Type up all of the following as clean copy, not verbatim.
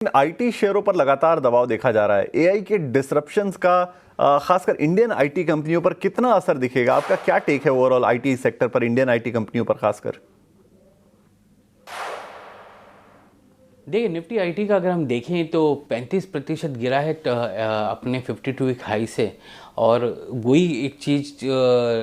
IT शेयरों पर लगातार दबाव देखा जा रहा है। एआई के डिसरप्शंस का खासकर इंडियन आईटी कंपनियों पर कितना असर दिखेगा? आपका क्या टेक है ओवरऑल आईटी सेक्टर पर, इंडियन आईटी कंपनियों पर खासकर? देखिए, निफ्टी आईटी का अगर हम देखें तो 35% गिरा है अपने 52 वीक हाई से। और वही एक चीज़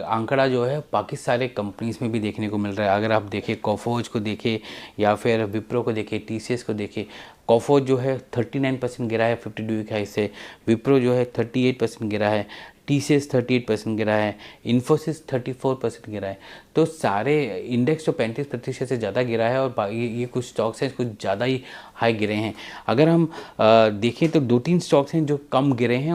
आंकड़ा जो है बाकी सारे कंपनीज में भी देखने को मिल रहा है। अगर आप देखें कोफोज को देखें या फिर विप्रो को देखें, टीसीएस को देखें, कोफोज जो है 39% गिरा है 52 वीक हाई से, विप्रो जो है 38% गिरा है, टीसीएस 38% गिरा है, इन्फोसिस 34% गिरा है। तो सारे इंडेक्स तो 35% से ज़्यादा गिरा है और ये कुछ स्टॉक्स हैं कुछ ज़्यादा ही हाई गिरे हैं। अगर हम देखें तो 2-3 स्टॉक्स हैं जो कम गिरे हैं,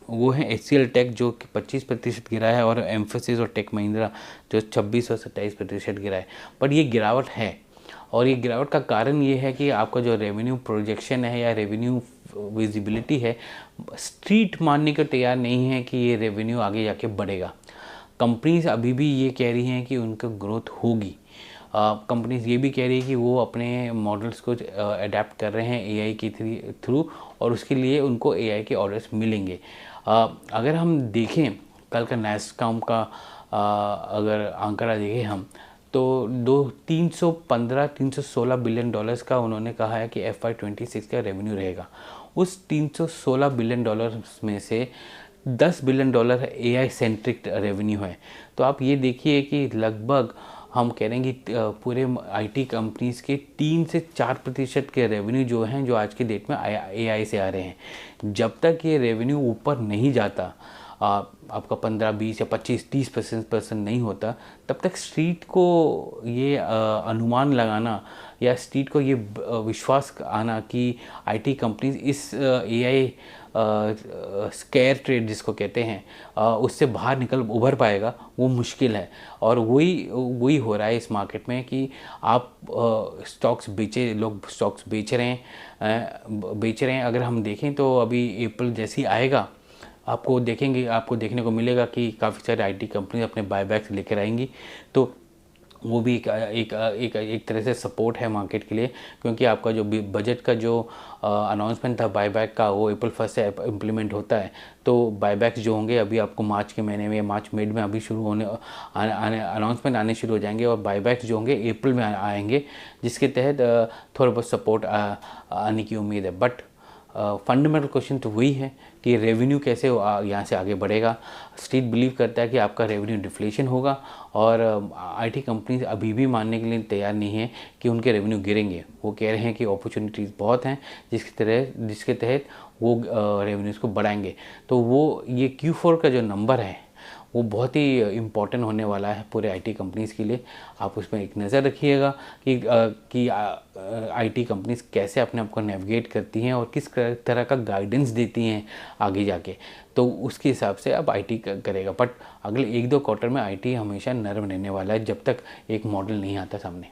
वो है एचसीएल टेक जो कि 25% गिरा है, और एम्फोसिस और टेक महिंद्रा जो 26 और 27% गिरा है। पर ये गिरावट है, और ये गिरावट का कारण ये है कि आपका जो रेवेन्यू प्रोजेक्शन है या रेवेन्यू विजिबिलिटी है, स्ट्रीट मानने को तैयार नहीं है कि ये रेवेन्यू आगे जाके बढ़ेगा। कंपनीज अभी भी ये कह रही हैं कि उनका ग्रोथ होगी। कंपनीज ये भी कह रही है कि वो अपने मॉडल्स को अडेप्ट कर रहे हैं एआई के थ्रू, और उसके लिए उनको एआई के ऑर्डर्स मिलेंगे। अगर हम देखें कल का नैसकॉम का अगर आंकड़ा देखें हम, तो 316 बिलियन डॉलर्स का उन्होंने कहा है कि FY26 का रेवेन्यू रहेगा। उस 316 बिलियन डॉलर्स में से 10 billion dollar AI centric revenue है। तो आप ये देखिए कि लगभग हम कह रहे हैं कि पूरे आईटी कंपनीज के 3 से 4% के रेवेन्यू जो हैं, जो आज की डेट में एआई से आ रहे हैं। जब तक ये रेवेन्यू ऊपर नहीं जाता, आपका 15, 20 या 25, 30% नहीं होता, तब तक स्ट्रीट को ये अनुमान लगाना या स्ट्रीट को ये विश्वास आना कि आईटी कंपनीज इस एआई स्केयर ट्रेड जिसको कहते हैं उससे बाहर उभर पाएगा, वो मुश्किल है। और वही हो रहा है इस मार्केट में कि आप लोग स्टॉक्स बेच रहे हैं। अगर हम देखें तो अभी अप्रैल जैसे ही आएगा, आपको देखने को मिलेगा कि काफ़ी सारे आईटी कंपनी अपने बायबैक्स लेकर आएंगी। तो वो भी एक तरह से सपोर्ट है मार्केट के लिए, क्योंकि आपका जो बजट का जो अनाउंसमेंट था बायबैक का, वो अप्रैल 1 से इम्प्लीमेंट होता है। तो बायबैक्स जो होंगे अभी आपको मार्च के महीने में, मार्च मिड में अभी शुरू होने अनाउंसमेंट आने शुरू हो जाएंगे, और बायबैक्स जो होंगे अप्रैल में आएंगे, जिसके तहत थोड़ा बहुत सपोर्ट आने की उम्मीद है। बट फंडामेंटल क्वेश्चन तो वही है कि रेवेन्यू कैसे यहाँ से आगे बढ़ेगा। स्ट्रीट बिलीव करता है कि आपका रेवेन्यू डिफ्लेशन होगा, और आईटी कंपनीज अभी भी मानने के लिए तैयार नहीं है कि उनके रेवेन्यू गिरेंगे। वो कह रहे हैं कि अपॉर्चुनिटीज़ बहुत हैं जिसके तहत वो रेवेन्यूज़ को बढ़ाएंगे। तो वो ये Q4 का जो नंबर है वो बहुत ही इम्पॉर्टेंट होने वाला है पूरे आईटी कंपनीज़ के लिए। आप उसमें एक नज़र रखिएगा कि आईटी कंपनीज़ कैसे अपने आप को नेविगेट करती हैं और किस तरह का गाइडेंस देती हैं आगे जाके। तो उसके हिसाब से अब आईटी करेगा। बट अगले 1-2 क्वार्टर में आईटी हमेशा नरम रहने वाला है, जब तक एक मॉडल नहीं आता सामने।